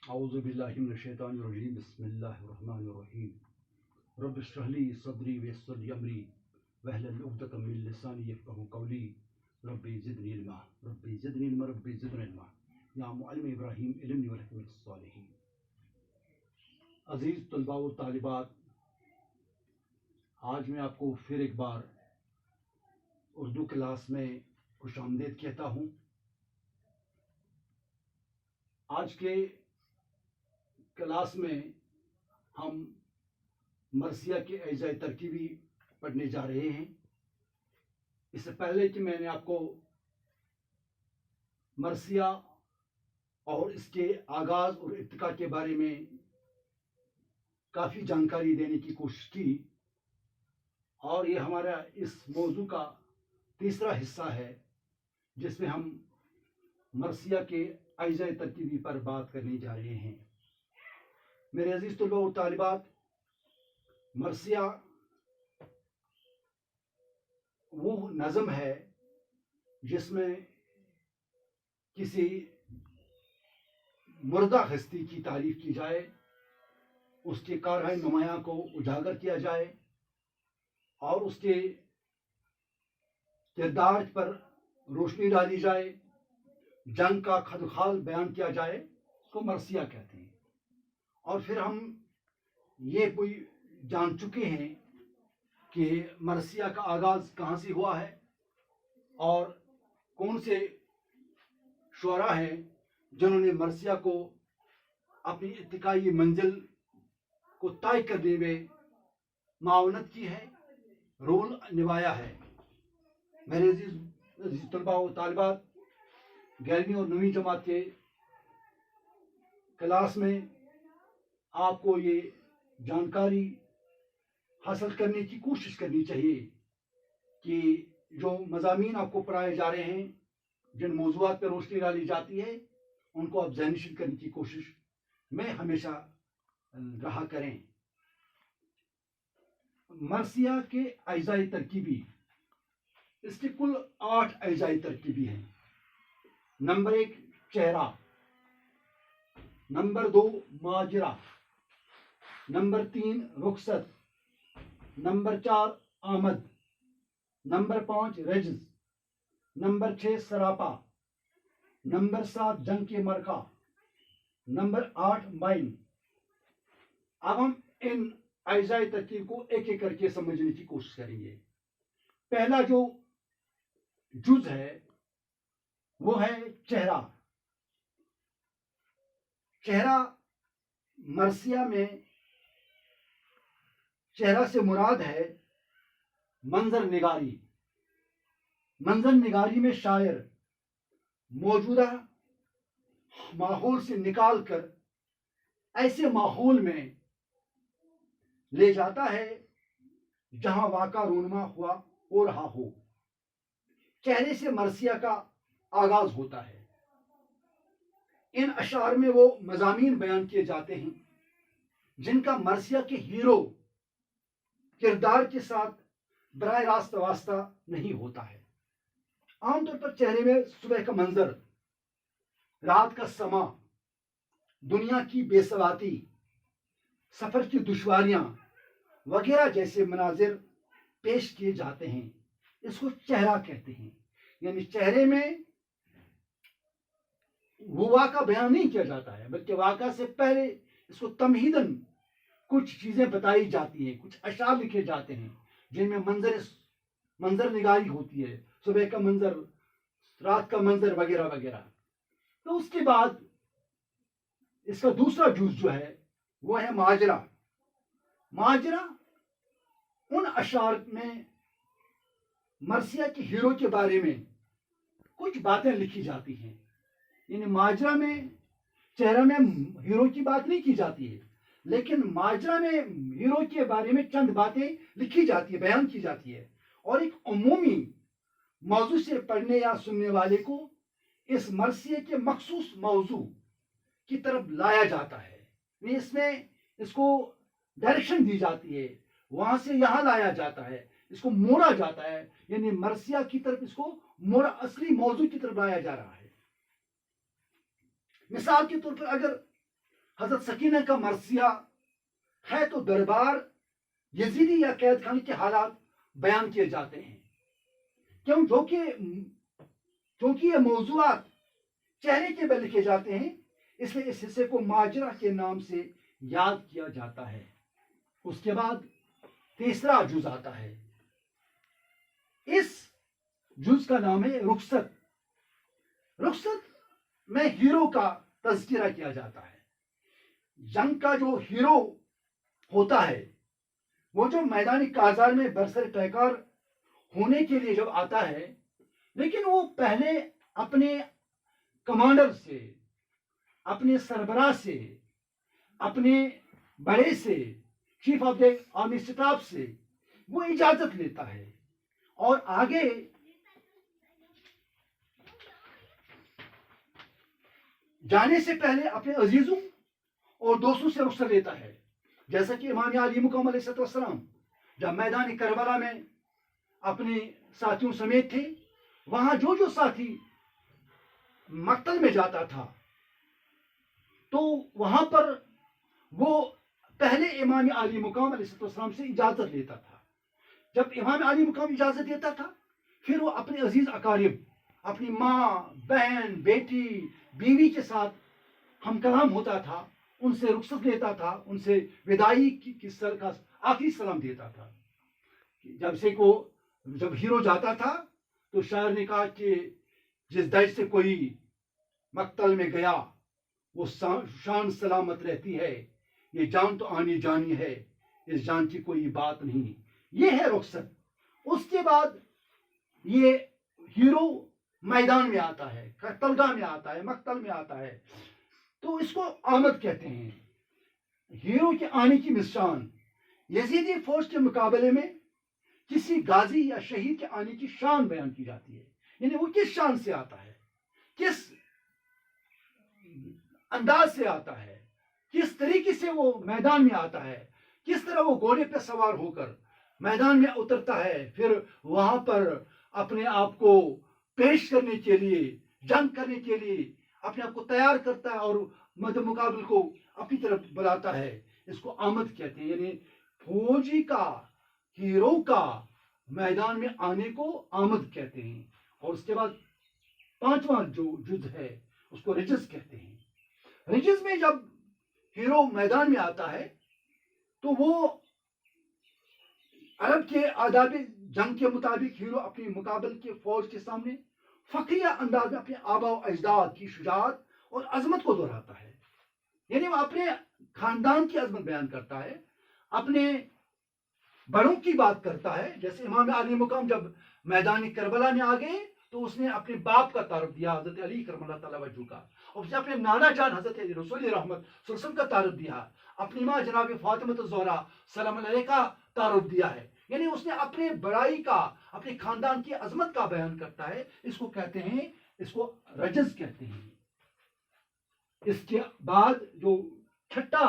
اعوذ باللہ من الشیطان الرجیم بسم اللہ الرحمن الرحیم رب اشرح لی صدری ویسر لی امری واحلل عقدۃ من لسانی یفقهوا قولی ربی زدنی علما ربی زدنی علما ربی زدنی علما یا معلم ابراہیم علمنی والحقنی بالصالحین۔ عزیز طلباء و طالبات، آج میں آپ کو پھر ایک بار اردو کلاس میں خوش آمدید کہتا ہوں۔ آج کے کلاس میں ہم مرثیہ کے اجزاء ترکیبی پڑھنے جا رہے ہیں۔ اس سے پہلے کہ میں نے آپ کو مرثیہ اور اس کے آغاز اور ارتقاء کے بارے میں کافی جانکاری دینے کی کوشش کی، اور یہ ہمارا اس موضوع کا تیسرا حصہ ہے جس میں ہم مرثیہ کے اجزاء ترکیبی پر بات کرنے جا رہے ہیں۔ میرے عزیز طلباء و طالبات، مرثیہ وہ نظم ہے جس میں کسی مردہ ہستی کی تعریف کی جائے، اس کے کارہائے نمایاں کو اجاگر کیا جائے اور اس کے کردار پر روشنی ڈالی جائے، جنگ کا خدخال بیان کیا جائے، اس کو مرثیہ کہتے ہیں۔ اور پھر ہم یہ کوئی جان چکے ہیں کہ مرثیہ کا آغاز کہاں سے ہوا ہے اور کون سے شعراء ہیں جنہوں نے مرثیہ کو اپنی ارتقائی منزل کو طے کرنے میں معاونت کی ہے، رول نبھایا ہے۔ میرے عزیز طلباء و طالبات، 11ویں اور 9ویں جماعت کے کلاس میں آپ کو یہ جانکاری حاصل کرنے کی کوشش کرنی چاہیے کہ جو مضامین آپ کو پڑھائے جا رہے ہیں، جن موضوعات پر روشنی ڈالی جاتی ہے، ان کو آپ ذہنشین کرنے کی کوشش میں ہمیشہ رہا کریں۔ مرثیہ کے اجزاء ترکیبی، اس کے کل 8 اجزاء ترکیبی ہیں۔ نمبر 1 چہرہ، نمبر 2 ماجرا، نمبر 3 رخصت، نمبر 4 آمد، نمبر 5 رجز، نمبر 6 سراپا، نمبر 7 جنگ کے مرکہ، نمبر 8 مائن۔ اب ہم ان اجزاء ترکیب کو ایک ایک کر کے سمجھنے کی کوشش کریں گے۔ پہلا جو جز ہے وہ ہے چہرہ۔ چہرہ مرثیہ میں چہرہ سے مراد ہے منظر نگاری۔ منظر نگاری میں شاعر موجودہ ماحول سے نکال کر ایسے ماحول میں لے جاتا ہے جہاں واقعہ رونما ہو رہا ہو۔ چہرے سے مرثیہ کا آغاز ہوتا ہے۔ ان اشعار میں وہ مضامین بیان کیے جاتے ہیں جن کا مرثیہ کے ہیرو کردار کے ساتھ براہ راست واسطہ نہیں ہوتا ہے۔ عام طور پر چہرے میں صبح کا منظر، رات کا سما، دنیا کی بے ثباتی، سفر کی دشواریاں وغیرہ جیسے مناظر پیش کیے جاتے ہیں۔ اس کو چہرہ کہتے ہیں، یعنی چہرے میں وہ واقعہ بیان نہیں کیا جاتا ہے بلکہ واقعہ سے پہلے اس کو تمہیداً کچھ چیزیں بتائی جاتی ہیں، کچھ اشعار لکھے جاتے ہیں جن میں منظر نگاری ہوتی ہے، صبح کا منظر، رات کا منظر وغیرہ وغیرہ۔ تو اس کے بعد اس کا دوسرا جز جو ہے وہ ہے ماجرا۔ ماجرا ان اشعار میں مرثیہ کے ہیرو کے بارے میں کچھ باتیں لکھی جاتی ہیں، یعنی ماجرا میں چہرہ میں ہیرو کی بات نہیں کی جاتی ہے، لیکن ماجرا میں ہیرو کے بارے میں چند باتیں لکھی جاتی ہے، بیان کی جاتی ہے، اور ایک عمومی موضوع سے پڑھنے یا سننے والے کو اس مرثیے کے مخصوص موضوع کی طرف لایا جاتا ہے، یعنی اس میں اس کو ڈائریکشن دی جاتی ہے، وہاں سے یہاں لایا جاتا ہے، اس کو موڑا جاتا ہے، یعنی مرثیہ کی طرف اس کو موڑا، اصلی موضوع کی طرف لایا جا رہا ہے۔ مثال کے طور پر اگر حضرت سکینہ کا مرثیہ ہے تو دربار یزیدی یا قید خانے کے حالات بیان کیے جاتے ہیں، کیونکہ یہ موضوعات چہرے کے بل لکھے جاتے ہیں، اس لیے اس حصے کو ماجرہ کے نام سے یاد کیا جاتا ہے۔ اس کے بعد تیسرا جز آتا ہے، اس جز کا نام ہے رخصت۔ رخصت میں ہیرو کا تذکرہ کیا جاتا ہے۔ جنگ کا جو ہیرو ہوتا ہے وہ جو میدانی کارزار میں برسر پیکار ہونے کے لیے جب آتا ہے، لیکن وہ پہلے اپنے کمانڈر سے، اپنے سربراہ سے، اپنے بڑے سے، chief of the army staff سے وہ اجازت لیتا ہے اور آگے جانے سے پہلے اپنے عزیزوں اور دوستوں سے رخصت لیتا ہے، جیسا کہ امام علی مقام علیہ السلام جب میدان کربلا میں اپنے ساتھیوں سمیت تھے، وہاں جو ساتھی مقتل میں جاتا تھا تو وہاں پر وہ پہلے امام علی مقام علیہ السلام سے اجازت لیتا تھا۔ جب امام علی مقام اجازت دیتا تھا، پھر وہ اپنے عزیز اقارب، اپنی ماں، بہن، بیٹی، بیوی کے ساتھ ہم کلام ہوتا تھا، ان سے رخصت لیتا تھا، ان سے وداعی کی سر کا آخری سلام دیتا تھا۔ جب ہیرو جاتا تھا تو شاعر نے کہا کہ جس درج سے کوئی مقتل میں گیا وہ شان سلامت رہتی ہے، یہ جان تو آنی جانی ہے، اس جان کی کوئی بات نہیں۔ یہ ہے رخصت۔ اس کے بعد یہ ہیرو میدان میں آتا ہے، قتلگاہ میں آتا ہے، مقتل میں آتا ہے، تو اس کو آمد کہتے ہیں۔ ہیرو کے آنے کی نشان یزیدی فوج کے مقابلے میں کسی غازی یا شہید کے آنے کی شان بیان کی جاتی ہے، یعنی وہ کس شان سے آتا ہے، کس انداز سے آتا ہے، کس طریقے سے وہ میدان میں آتا ہے، کس طرح وہ گھوڑے پہ سوار ہو کر میدان میں اترتا ہے، پھر وہاں پر اپنے آپ کو پیش کرنے کے لیے، جنگ کرنے کے لیے اپنے آپ کو تیار کرتا ہے اور مد مقابل کو اپنی طرف بلاتا ہے۔ اس کو آمد کہتے ہیں، یعنی فوجی کا، ہیرو کا میدان میں آنے کو آمد کہتے ہیں۔ اور اس کے بعد پانچواں جو جز ہے اس کو رجز کہتے ہیں۔ رجز میں جب ہیرو میدان میں آتا ہے تو وہ عرب کے آداب جنگ کے مطابق ہیرو اپنی مقابل کے فوج کے سامنے فخریہ انداز میں اپنے آبا و اجداد کی شجاعت اور عظمت کو دہراتا ہے، یعنی وہ اپنے خاندان کی عظمت بیان کرتا ہے، اپنے بڑوں کی بات کرتا ہے۔ جیسے امام علی مقام جب میدان کربلا میں آ گئے تو اس نے اپنے باپ کا تعارف دیا، حضرت علی کرم اللہ تعالیٰ وجہ کا، اور اس نے اپنے نانا جان حضرت رسول رحمت صلی اللہ علیہ وسلم کا تعارف دیا، اپنی ماں جناب فاطمہ الزہرا سلام علیہ کا تعارف دیا ہے، یعنی اس نے اپنے بڑائی کا، اپنے خاندان کی عظمت کا بیان کرتا ہے۔ اس کو کہتے ہیں، اس کو رجز کہتے ہیں۔ اس کے بعد جو چھٹا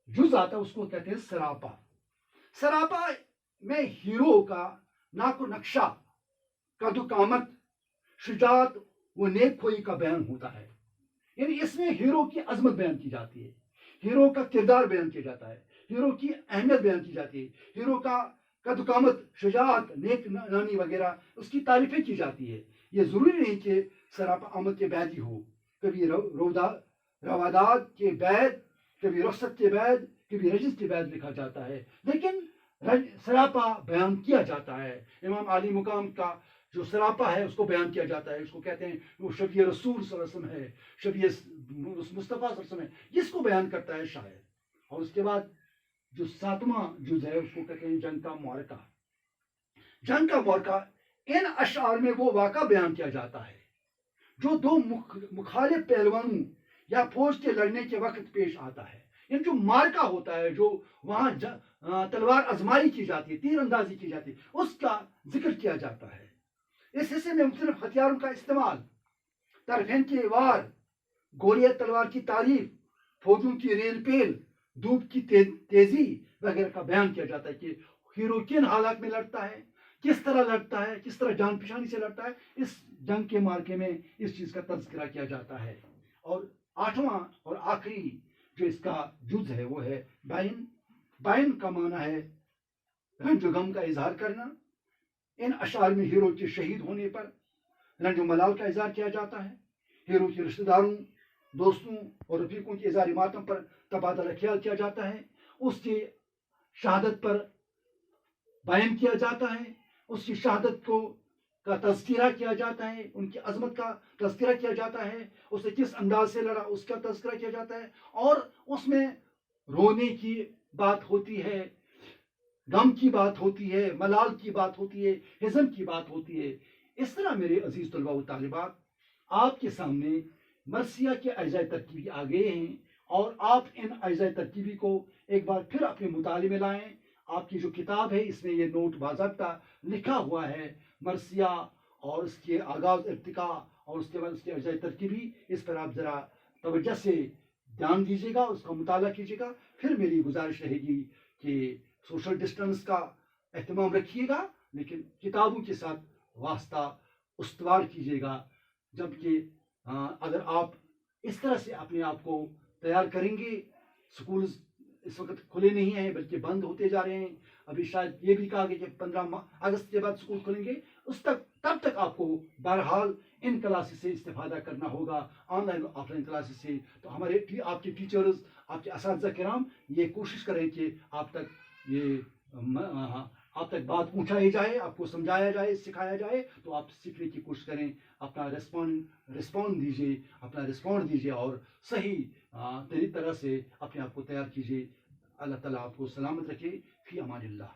جز آتا ہے اس کو کہتے ہیں سراپا۔ سراپا میں ہیرو کا ناک و نقشہ، قد و قامت، شجاعت و نیک خوئی کا بیان ہوتا ہے، یعنی اس میں ہیرو کی عظمت بیان کی جاتی ہے، ہیرو کا کردار بیان کیا جاتا ہے، ہیرو کی اہمیت بیان کی جاتی ہے، ہیرو کا قد و قامت، شجاعت، نیک نانی وغیرہ اس کی تعریفیں کی جاتی ہے۔ یہ ضروری نہیں کہ سراپا آمد کے بعد ہی ہو، کبھی روادات کے بعد، کبھی رخصت کے بعد، کبھی رجز کے بعد لکھا جاتا ہے، لیکن سراپا بیان کیا جاتا ہے۔ امام علی مقام کا جو سراپا ہے اس کو بیان کیا جاتا ہے، اس کو کہتے ہیں وہ شفیع رسول صلی اللہ علیہ وسلم ہے، شفیع مصطفیٰ صلی اللہ علیہ وسلم ہے، جس کو بیان کرتا ہے شاعر۔ اور اس کے بعد جو ساتواں جز ہے اس کو کہتے ہیں جنگ کا معرکہ۔ جنگ کا معرکہ، ان اشعار میں وہ واقعہ بیان کیا جاتا ہے جو دو مخالف پہلوانوں یا فوج کے لڑنے کے وقت پیش آتا ہے، یعنی جو مارکا ہوتا ہے، جو وہاں تلوار ازمائی کی جاتی ہے، تیر اندازی کی جاتی ہے، اس کا ذکر کیا جاتا ہے۔ اس حصے میں مختلف ہتھیاروں کا استعمال، طرفین کے وار، گولیاں تلوار کی تعریف، فوجوں کی ریل پیل، دھوپ کی تیزی وغیرہ کا بیان کیا جاتا ہے کہ ہیرو کن حالات میں لڑتا ہے، کس طرح لڑتا ہے، کس طرح جان پہچانی سے لڑتا ہے۔ اس جنگ کے مارکے میں اس چیز کا تذکرہ کیا جاتا ہے۔ اور آٹھواں اور آخری جو اس کا جز ہے وہ ہے بین. بین کا معنی ہے رنج و غم کا اظہار کرنا. ان اشعار میں ہیرو کے شہید ہونے پر رنج و ملال کا اظہار کیا جاتا ہے. ہیرو کے رشتہ داروں، دوستوں اور رفیقوں کے اظہار ماتم پر تبادلہ خیال کیا جاتا ہے. اس کی شہادت پر بیان کیا جاتا ہے. اس کی شہادت کا تذکرہ کیا جاتا ہے. ان کی عظمت کا تذکرہ کیا جاتا ہے. اس نے کس انداز سے لڑا اس کا تذکرہ کیا جاتا ہے. اور اس میں رونے کی بات ہوتی ہے، غم کی بات ہوتی ہے، ملال کی بات ہوتی ہے، حزن کی بات ہوتی ہے. اس طرح میرے عزیز طلباء و طالبات، آپ کے سامنے مرثیہ کے اجزاء ترکیبی آ گئے ہیں، اور آپ ان اجزاء ترکیبی کو ایک بار پھر اپنے مطالعے میں لائیں. آپ کی جو کتاب ہے اس میں یہ نوٹ باضابطہ لکھا ہوا ہے، مرثیہ اور اس کے آغاز ارتقاء اور اس کے بعد اس کے اجزاء ترکیبی. اس پر آپ ذرا توجہ سے دھیان دیجیے گا، اس کا مطالعہ کیجیے گا. پھر میری گزارش رہے گی کہ سوشل ڈسٹنس کا اہتمام رکھیے گا، لیکن کتابوں کے ساتھ واسطہ استوار کیجیے گا. جبکہ اگر آپ اس طرح سے اپنے آپ کو تیار کریں گے، سکولز اس وقت کھلے نہیں ہیں بلکہ بند ہوتے جا رہے ہیں. ابھی شاید یہ بھی کہا گیا کہ 15 اگست کے بعد سکول کھلیں گے. تب تک آپ کو بہرحال ان کلاسز سے استفادہ کرنا ہوگا، on line of line classes سے. تو آپ کے ٹیچرز، آپ کے اساتذہ کرام یہ کوشش کریں کہ آپ تک بات پہنچائی جائے، آپ کو سمجھایا جائے، سکھایا جائے. تو آپ سیکھنے کی کوشش کریں، اپنا رسپونڈ دیجیے اور صحیح طرح سے اپنے آپ کو تیار کیجیے. اللہ تعالیٰ آپ کو سلامت رکھے. فی امان اللہ.